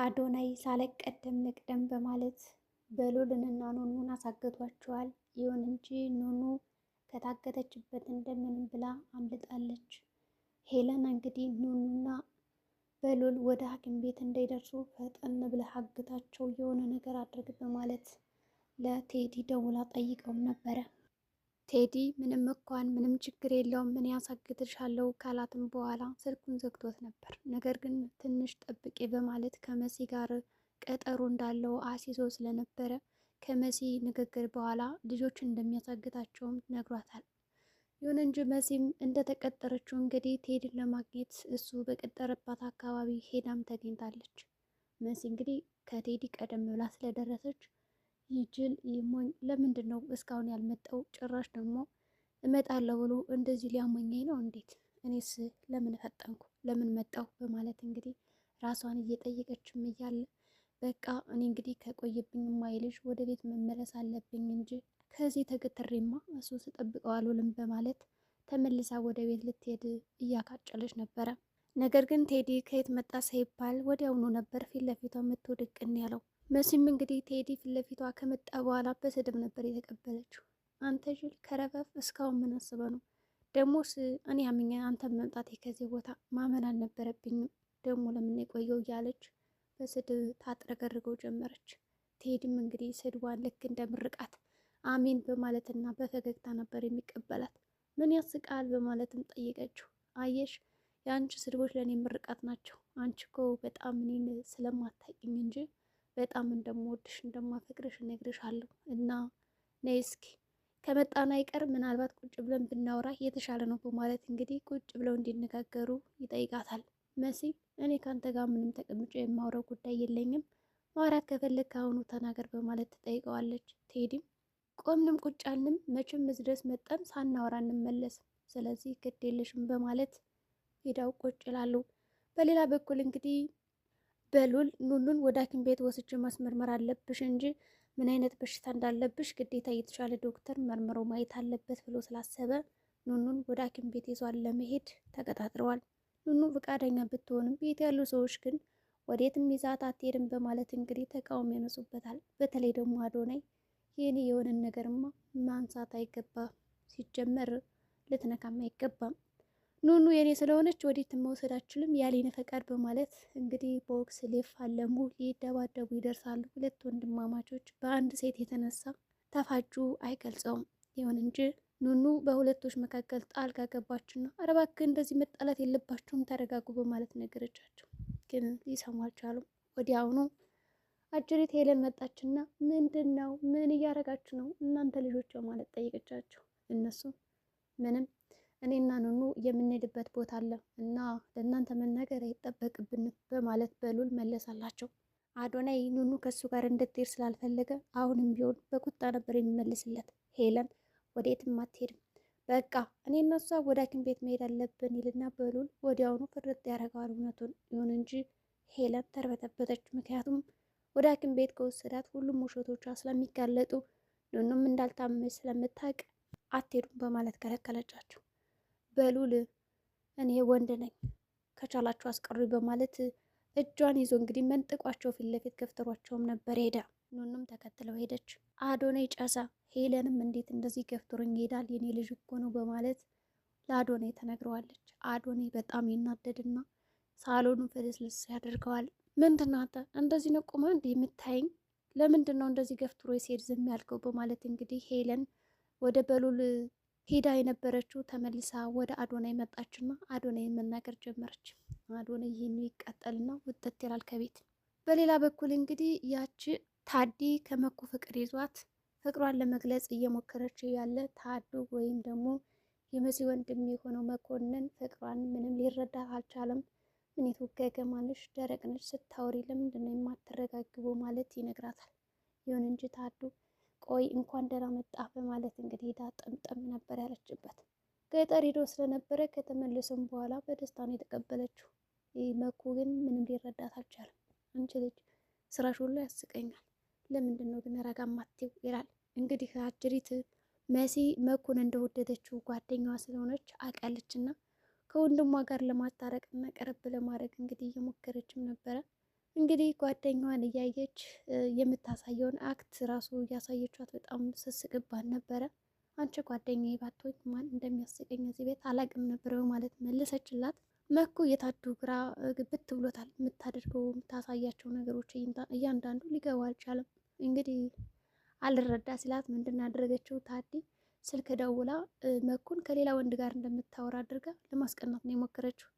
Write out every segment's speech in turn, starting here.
አዶናይ ሳልቀደም ልቅደም በማለት በሉልንና ኑኑን አሳግቷቸዋል። ይሁን እንጂ ኑኑ ከታገተችበት እንደምንም ብላ አምልጣለች። ሄለን እንግዲህ ኑኑና በሉል ወደ ሐኪም ቤት እንዳይደርሱ ፈጠን ብለህ አግታቸው የሆነ ነገር አድርግ በማለት ለቴዲ ደውላ ጠይቀውም ነበረ። ቴዲ ምንም ችግር የለውም ምን ያሳግትሻለው ካላትም በኋላ ስልኩን ዘግቶት ነበር። ነገር ግን ትንሽ ጠብቄ በማለት ከመሲ ጋር ቀጠሮ እንዳለው አሲዞ ስለነበረ ከመሲ ንግግር በኋላ ልጆችን እንደሚያሳግታቸውም ነግሯታል። ይሁን እንጂ መሲም እንደተቀጠረችው እንግዲህ ቴዲን ለማግኘት እሱ በቀጠረባት አካባቢ ሄዳም ተገኝታለች። መሲ እንግዲህ ከቴዲ ቀደም ብላ ስለደረሰች ይጅል ይሞኝ ለምንድን ነው እስካሁን ያልመጣው? ጭራሽ ደግሞ እመጣለሁ ብሎ እንደዚህ ሊያሞኘኝ ነው እንዴት? እኔስ ለምን ፈጠንኩ? ለምን መጣሁ? በማለት እንግዲህ ራሷን እየጠየቀችም እያለ በቃ እኔ እንግዲህ ከቆየብኝ ማይልሽ ወደ ቤት መመለስ አለብኝ እንጂ ከዚህ ተገትሬማ እሱ ስጠብቀው አልውልም በማለት ተመልሳ ወደ ቤት ልትሄድ እያካጨለች ነበረ። ነገር ግን ቴዲ ከየት መጣ ሳይባል ወዲያውኑ ነበር ፊት ለፊቷ መጥቶ ድቅን ያለው። መሲም እንግዲህ ቴዲ ፊት ለፊቷ ከመጣ በኋላ በስድብ ነበር የተቀበለችው። አንተ ጅል ከረፈፍ እስካሁን ምን አስበህ ነው? ደግሞስ እኔ አምኜ አንተ መምጣቴ ከዚህ ቦታ ማመን አልነበረብኝም። ደግሞ ለምን የቆየው እያለች በስድብ ታጥረገርገው ጀመረች። ቴዲም እንግዲህ ስድቧን ልክ እንደ ምርቃት አሜን በማለትና በፈገግታ ነበር የሚቀበላት። ምን ያስቃል በማለትም ጠየቀችው። አየሽ የአንቺ ስድቦች ለእኔ ምርቃት ናቸው። አንቺ እኮ በጣም እኔን ስለማታውቂኝ እንጂ በጣም እንደምወድሽ እንደማፈቅርሽ እነግርሻለሁ እና ነይ እስኪ ከመጣን አይቀር ምናልባት ቁጭ ብለን ብናወራ የተሻለ ነው በማለት እንግዲህ ቁጭ ብለው እንዲነጋገሩ ይጠይቃታል። መሲ እኔ ካንተ ጋር ምንም ተቀምጬ የማውራው ጉዳይ የለኝም፣ ማውራት ከፈለግ ከአሁኑ ተናገር በማለት ትጠይቀዋለች። ቴዲም ቆምንም ቁጭ አልንም መቼም እዚህ ድረስ መጠን ሳናወራ እንመለስም፣ ስለዚህ ግድ የለሽም በማለት ሄዳው ቁጭ ይላሉ። በሌላ በኩል እንግዲህ በሉል ኑኑን ወደ ሐኪም ቤት ወስጄ ማስመርመር አለብሽ እንጂ ምን አይነት በሽታ እንዳለብሽ ግዴታ የተሻለ ዶክተር መርምሮ ማየት አለበት ብሎ ስላሰበ ኑኑን ወደ ሐኪም ቤት ይዟል ለመሄድ ተቀጣጥረዋል። ኑኑ ፈቃደኛ ብትሆንም ቤት ያሉ ሰዎች ግን ወዴትም ይዛት አትሄድም በማለት እንግዲህ ተቃውሞ ያነሱበታል። በተለይ ደግሞ አዶናይ ይህን የሆነን ነገርማ ማንሳት አይገባም፣ ሲጀመር ልትነካም አይገባም፣ ኑኑ የኔ ስለሆነች ወዴት መውሰድ አችልም ያሌነ ፈቃድ በማለት እንግዲህ ቦክስ ሊፋለሙ ሊደባደቡ ይደርሳሉ። ሁለት ወንድማማቾች በአንድ ሴት የተነሳ ተፋጁ አይገልጸውም። ይሁን እንጂ ኑኑ በሁለቶች መካከል ጣልቃ ገባችና ኧረ እባክህ እንደዚህ መጣላት የለባችሁም ተረጋጉ በማለት ነገረቻቸው። ግን ሊሰሙ አልቻሉም። ወዲያውኑ አጅሪት ሄለን መጣችና ምንድን ነው ምን እያደረጋችሁ ነው እናንተ ልጆች በማለት ጠየቀቻቸው። እነሱ ምንም እኔና ኑኑ የምንሄድበት ቦታ አለ እና ለእናንተ መናገር አይጠበቅብንም በማለት በሉል መለሳላቸው። አዶናይ ኑኑ ከሱ ጋር እንድትሄድ ስላልፈለገ አሁንም ቢሆን በቁጣ ነበር የሚመልስለት። ሄለን ወዴትም አትሄድም፣ በቃ እኔ እና እሷ ወደ ሐኪም ቤት መሄድ አለብን ይልና በሉል ወዲያውኑ ፍርጥ ያደርገዋል እውነቱን። ይሁን እንጂ ሄለን ተርበተበተች። ምክንያቱም ወደ ሐኪም ቤት ከወሰዳት ሁሉም ውሸቶቿ ስለሚጋለጡ ኑኑም እንዳልታመመች ስለምታውቅ አትሄዱም በማለት ከለከለቻቸው። በሉል እኔ ወንድ ነኝ ከቻላቸው አስቀሩ በማለት እጇን ይዞ እንግዲህ መንጥቋቸው ፊት ለፊት ገፍትሯቸውም ነበር ሄዳ። ኑኑም ተከትለው ሄደች። አዶናይ ጨሳ። ሄለንም እንዴት እንደዚህ ገፍትሮኝ ይሄዳል የኔ ልጅ እኮ ነው በማለት ለአዶናይ ተነግረዋለች። አዶናይ በጣም ይናደድና ሳሎኑ ፍልስልስ ያደርገዋል። ምንድን ነው አንተ እንደዚህ ነው ቁመህ እንዲህ የምታይኝ? ለምንድን ነው እንደዚህ ገፍትሮ ሲሄድ ዝም ያልከው? በማለት እንግዲህ ሄለን ወደ በሉል ሄዳ የነበረችው ተመልሳ ወደ አዶናይ መጣችና አዶናይን መናገር ጀመረች። አዶናይ ይህን ይቃጠልና ውጥት ይላል ከቤት። በሌላ በኩል እንግዲህ ያቺ ታዲ ከመኩ ፍቅር ይዟት ፍቅሯን ለመግለጽ እየሞከረች ያለ ታዱ ወይም ደግሞ የመሲ ወንድም የሆነው መኮንን ፍቅሯን ምንም ሊረዳ አልቻለም። ምን የተወገገማንሽ ደረቅ ነች ስታወሪ ለምንድን ነው የማትረጋግቡ ማለት ይነግራታል። ይሁን እንጂ ታዱ ቆይ እንኳን ደህና መጣ በማለት እንግዲህ ሄዳ ጥምጥም ነበር ያለችበት። ገጠር ሄዶ ስለነበረ ከተመለሰም በኋላ በደስታ ነው የተቀበለችው። ይህ መኩ ግን ምንም ሊረዳት አልቻለም። አንቺ ልጅ ስራሽ ሁሉ ያስቀኛል፣ ለምንድን ነው ግን ረጋ ማትይው ይላል። እንግዲህ አጅሪት መሲ መኩን እንደወደደችው ጓደኛዋ ስለሆነች አውቃለችና ከወንድሟ ጋር ለማስታረቅና ቀረብ ለማድረግ እንግዲህ እየሞከረችም ነበረ። እንግዲህ ጓደኛዋን እያየች የምታሳየውን አክት ራሱ እያሳየቿት በጣም ስስቅባን ነበረ። አንቺ ጓደኛዬ ባትሆኝ ማን እንደሚያስቀኝ እዚህ ቤት አላቅም ነበር ማለት መለሰችላት። መኩ የታዱ ግራ ግብት ብሎታል። የምታደርገው የምታሳያቸው ነገሮች እያንዳንዱ ሊገባ አልቻለም። እንግዲህ አልረዳ ሲላት ምንድን ያደረገችው ታዲ ስልክ ደውላ መኩን ከሌላ ወንድ ጋር እንደምታወራ አድርጋ ለማስቀናት ነው የሞከረችው።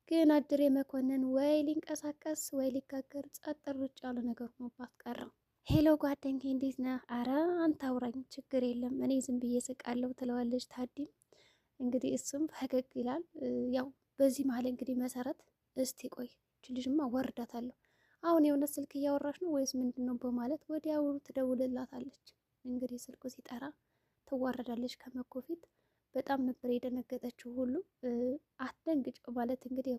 ግን አድሬ መኮንን ወይ ሊንቀሳቀስ ወይ ሊጋገር ጸጥ ርጭ ያለ ነገር ሆኖባት ቀረ። ሄሎ ጓደኛዬ እንዴት ነህ? አረ አንተ አውራኝ ችግር የለም እኔ ዝም ብዬ ስቃለሁ ትለዋለች ታዲም። እንግዲህ እሱም ፈገግ ይላል። ያው በዚህ መሀል እንግዲህ መሰረት እስቲ ቆይ እች ልጅማ ወርዳታለሁ አሁን የእውነት ስልክ እያወራች ነው ወይስ ምንድን ነው በማለት ወዲያውኑ ትደውልላታለች። እንግዲህ ስልኩ ሲጠራ ትዋረዳለች ከመኮ ፊት። በጣም ነበር የደነገጠችው ሁሉ። አትደንግጭ ማለት እንግዲህ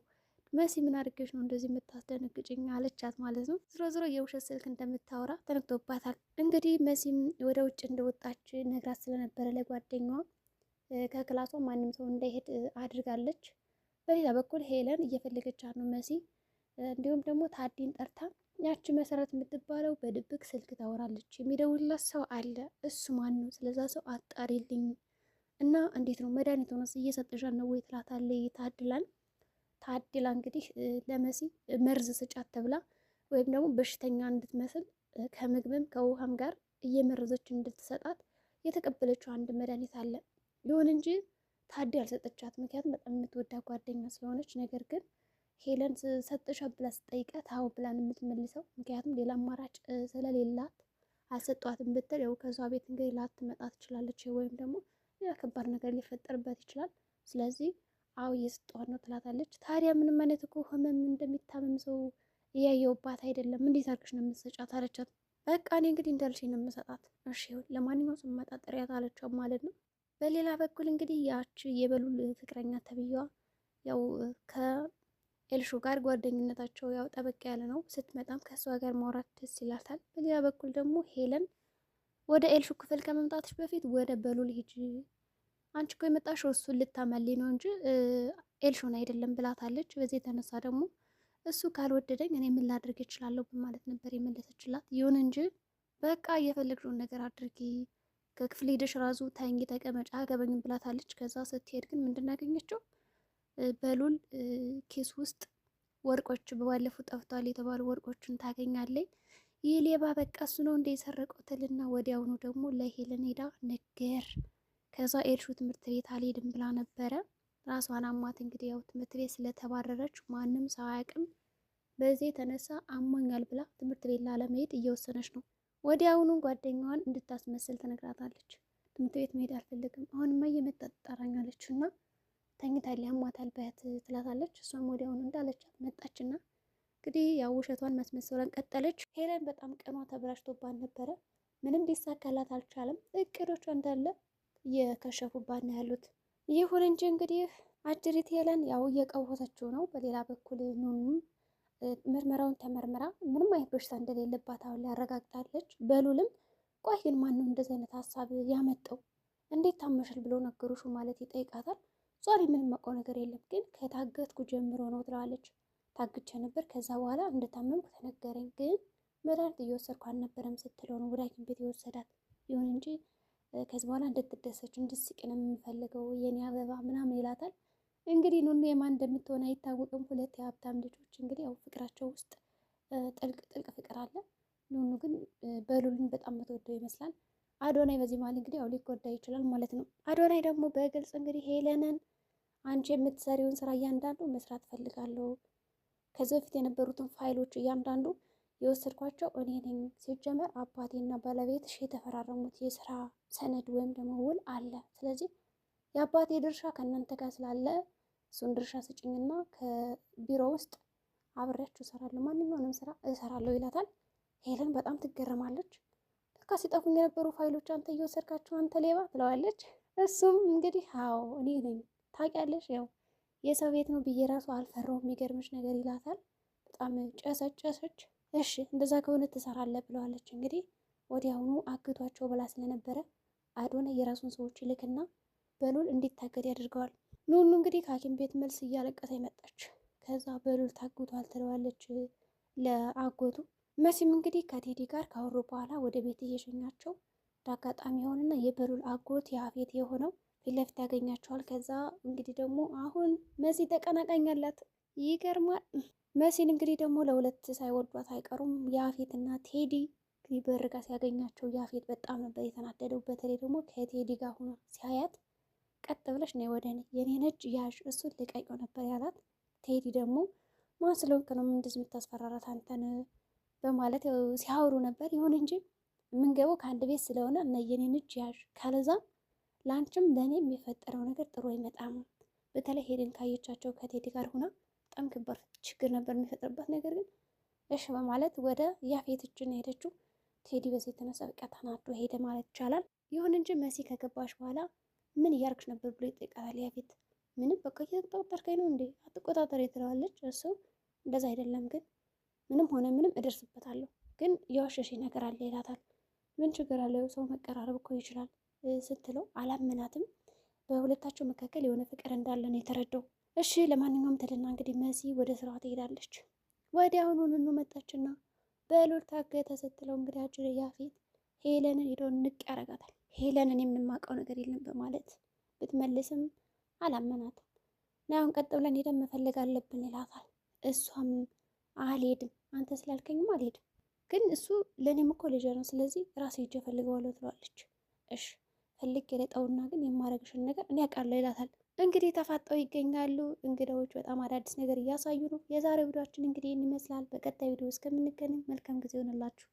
መሲ ምን አድርገሽ ነው እንደዚህ የምታስደነግጭኝ አለቻት ማለት ነው። ዝሮ ዝሮ የውሸት ስልክ እንደምታወራ ተነግቶባታል። እንግዲህ መሲም ወደ ውጭ እንደወጣች ነግራት ስለነበረ ለጓደኛዋ ከክላሷ ማንም ሰው እንዳይሄድ አድርጋለች። በሌላ በኩል ሄለን እየፈለገቻት ነው መሲ። እንዲሁም ደግሞ ታዲን ጠርታ ያቺ መሰረት የምትባለው በድብቅ ስልክ ታወራለች፣ የሚደውልላት ሰው አለ፣ እሱ ማን ነው? ስለዛ ሰው አጣሪልኝ እና እንዴት ነው መድኃኒት ሆነስ እየሰጠሻት ነው ወይ ትላታለች ታድላን። ታድላ እንግዲህ ለመሲ መርዝ ስጫት ተብላ ወይም ደግሞ በሽተኛ እንድትመስል ከምግብም ከውሃም ጋር እየመረዘች እንድትሰጣት የተቀበለችው አንድ መድኃኒት አለ። ይሁን እንጂ ታዲ አልሰጠቻት፣ ምክንያቱም በጣም የምትወዳ ጓደኛ ስለሆነች። ነገር ግን ሄለን ሰጠሻት ብላ ስጠይቃት አዎ ብላን የምትመልሰው፣ ምክንያቱም ሌላ አማራጭ ስለሌላት አልሰጧትም ብትል ያው ከሷ ቤት እንግዲህ ላትመጣ ትችላለች፣ ወይም ደግሞ ሌላ ከባድ ነገር ሊፈጠርበት ይችላል። ስለዚህ አዎ እየሰጠኋት ነው ትላታለች። ታዲያ ምንም አይነት እኮ ህመም እንደሚታመም ሰው እያየውባት አይደለም፣ እንዴት አድርገሽ ነው የምትሰጫት አለቻት። በቃ እኔ እንግዲህ እንዳልሽ ነው የምሰጣት፣ እሺ ለማንኛውም ስመጣ ጥሪያት አለቻት ማለት ነው። በሌላ በኩል እንግዲህ ያቺ የበሉል ፍቅረኛ ተብዬዋ ያው ከኤልሹ ጋር ጓደኝነታቸው ያው ጠበቅ ያለ ነው። ስትመጣም ከእሷ ጋር ማውራት ደስ ይላታል። በሌላ በኩል ደግሞ ሄለን ወደ ኤልሹ ክፍል ከመምጣትሽ በፊት ወደ በሉል ሂጂ፣ አንቺ እኮ የመጣሽው እሱን ልታመልኝ ነው እንጂ ኤልሹን አይደለም ብላታለች። በዚህ የተነሳ ደግሞ እሱ ካልወደደኝ እኔ ምን ላድርግ እችላለሁ በማለት ነበር የመለሰችላት። ይሁን እንጂ በቃ እየፈለግሽውን ነገር አድርጊ፣ ከክፍል ሄደሽ ራሱ ተኝ ተቀመጫ አገበኝም ብላታለች። ከዛ ስትሄድ ግን ምንድን ያገኘችው በሉል ኬስ ውስጥ ወርቆች በባለፉት ጠፍቷል የተባሉ ወርቆችን ታገኛለች። ይህ ሌባ በቃ እሱ ነው እንደ የሰረቀው ትልና ወዲያውኑ ደግሞ ለሄለን ሄዳ ነገር ከዛ ኤልሹ ትምህርት ቤት አልሄድም ብላ ነበረ። ራሷን አሟት እንግዲህ ያው ትምህርት ቤት ስለተባረረች ማንም ሰው አያውቅም። በዚህ የተነሳ አሞኛል ብላ ትምህርት ቤት ላለመሄድ እየወሰነች ነው። ወዲያውኑ ጓደኛዋን እንድታስመስል ትነግራታለች። ትምህርት ቤት መሄድ አልፈልግም፣ አሁንማ እየመጣች ትጠራኛለች እና ተኝታለች አሟታል በያት ትላታለች። እሷም ወዲያውኑ እንዳለቻት መጣችና እንግዲህ ያው ውሸቷን መስመሰሏን ቀጠለች። ሄለን በጣም ቀኗ ተበላሽቶባት ነበረ። ምንም ሊሳካላት አልቻለም። እቅዶቿ እንዳለ እየከሸፉባት ነው ያሉት። ይሁን እንጂ እንግዲህ አጅሪት ሄለን ያው እየቀወሰችው ነው። በሌላ በኩል ኑኑም ምርመራውን ተመርምራ ምንም አይነት በሽታ እንደሌለባት አሁን ላይ አረጋግጣለች። በሉልም ቆይ ግን ማነው እንደዚህ አይነት ሀሳብ ያመጣው? እንዴት ታመሻል ብሎ ነገሩሽ ማለት ይጠይቃታል። ዛሬ ምንም አውቀው ነገር የለም ግን ከታገትኩ ጀምሮ ነው ትለዋለች። ታግቼ ነበር ከዛ በኋላ እንደታመምኩ ተነገረኝ፣ ግን መድኃኒት እየወሰድኩ አልነበረም ስትለው ነው ወደ ሐኪም ቤት የወሰዳት። ይሁን እንጂ ከዚህ በኋላ እንድትደሰች እንድትስቅ ነው የምፈልገው የኔ አበባ ምናምን ይላታል። እንግዲህ ኑኑ የማን እንደምትሆን አይታወቅም። ሁለት የሀብታም ልጆች እንግዲህ ያው ፍቅራቸው ውስጥ ጥልቅ ፍቅር አለ። ኑኑ ግን በሉልን በጣም የምትወደው ይመስላል። አዶናይ በዚህ መሀል እንግዲህ ያው ሊጎዳ ይችላል ማለት ነው። አዶናይ ደግሞ በግልጽ እንግዲህ ሄለንን አንቺ የምትሰሪውን ስራ እያንዳንዱ መስራት ፈልጋለሁ፣ ከዚህ በፊት የነበሩትን ፋይሎች እያንዳንዱ የወሰድኳቸው እኔ ነኝ። ሲጀመር አባቴና ባለቤትሽ የተፈራረሙት የስራ ሰነድ ወይም ደግሞ ውል አለ። ስለዚህ የአባቴ ድርሻ ከእናንተ ጋር ስላለ እሱን ድርሻ ስጭኝና ከቢሮ ውስጥ አብሬያችሁ እሰራለሁ፣ ማንኛውንም ስራ እሰራለሁ ይላታል። ሄለን በጣም ትገረማለች። ለካ ሲጠፉኝ የነበሩ ፋይሎች አንተ እየወሰድካቸው አንተ ሌባ ትለዋለች። እሱም እንግዲህ አዎ እኔ ነኝ ታውቂያለሽ፣ ያው የሰው ቤት ነው ብዬ ራሱ አልፈራውም የሚገርምሽ ነገር ይላታል። በጣም ጨሰች። እሺ እንደዛ ከሆነ ትሰራለህ ብለዋለች። እንግዲህ ወዲያውኑ አግቷቸው ብላ ስለነበረ አዶናይ የራሱን ሰዎች ይልክና በሉል እንዲታገድ ያደርገዋል። ኑኑ እንግዲህ ከሐኪም ቤት መልስ እያለቀሰ መጣች። ከዛ በሉል ታግቷል ትለዋለች ለአጎቱ። መሲም እንግዲህ ከቴዲ ጋር ካወሩ በኋላ ወደ ቤት እየሸኛቸው እንዳጋጣሚ የሆነና የበሉል አጎት የአፌት የሆነው ፊት ለፊት ያገኛቸዋል። ከዛ እንግዲህ ደግሞ አሁን መሲ ተቀናቃኝ አላት። ይገርማል። መሲን እንግዲህ ደግሞ ለሁለት ሳይወዷት አይቀሩም። የአፌትና ቴዲ እንግዲህ በር ጋር ሲያገኛቸው የአፌት በጣም ነበር የተናደደው። በተለይ ደግሞ ከቴዲ ጋር ሆኖ ሲያያት ቀጥ ብለሽ ነይ ወደ እኔ የኔን እጅ ያዥ እሱን ልቀቂው ነበር ያላት። ቴዲ ደግሞ ማን ስለሆንክ ነው እንደዚህ የምታስፈራራት አንተን በማለት ሲያወሩ ነበር። ይሁን እንጂ የምንገባው ከአንድ ቤት ስለሆነ እና የኔን እጅ ያዥ ካለዛ ለአንቺም ለእኔ የሚፈጠረው ነገር ጥሩ አይመጣም። በተለይ ሄደን ካየቻቸው ከቴዲ ጋር ሆና በጣም ከባድ ችግር ነበር የሚፈጥርበት። ነገር ግን እሺ በማለት ወደ ያፌት እጅ ነው ሄደችው። ቴዲ በዚህ የተነሳ በቃ ተናዶ ሄደ ማለት ይቻላል። ይሁን እንጂ መሲ ከገባሽ በኋላ ምን እያርግሽ ነበር ብሎ ይጠይቃታል ያፌት። ምንም በቃ እየተቆጣጠርከኝ ነው እንዴ? አትቆጣጠር ትለዋለች። እሱ እንደዛ አይደለም ግን ምንም ሆነ ምንም እደርስበታለሁ፣ ግን የዋሸሽ ነገር አለ ይላታል። ምን ችግር አለው? ሰው መቀራረብ እኮ ይችላል ስትለው አላመናትም። በሁለታቸው መካከል የሆነ ፍቅር እንዳለ ነው የተረዳው። እሺ ለማንኛውም ትልና እንግዲህ መሲ ወደ ስራዋ ትሄዳለች። ወዲያውኑ ኑኑ መጣችና በሉል ታገተ ስትለው እንግዲህ አጅሬ ያፌት ሄለንን ሄዶ ንቅ ያረጋታል። ሄለንን የምንማቀው ነገር የለም በማለት ብትመልስም አላመናትም። ና አሁን ቀጥ ብለን ሄደን መፈለግ አለብን ይላታል። እሷም አልሄድም፣ አንተ ስላልከኝም አልሄድም፣ ግን እሱ ለእኔም እኮ ልጅ ነው፣ ስለዚህ ራሴ ሄጄ እፈልገዋለሁ ትለዋለች። እሺ ፈልግ የለጠውና ግን የማረግሽን ነገር እኔ አውቃለሁ ይላታል። እንግዲህ ተፋጠው ይገኛሉ። እንግዳዎች በጣም አዳዲስ ነገር እያሳዩ ነው። የዛሬው ቪዲዮአችን እንግዲህ ይህን ይመስላል። በቀጣይ ቪዲዮ እስከምንገናኝ መልካም ጊዜ ይሆንላችሁ።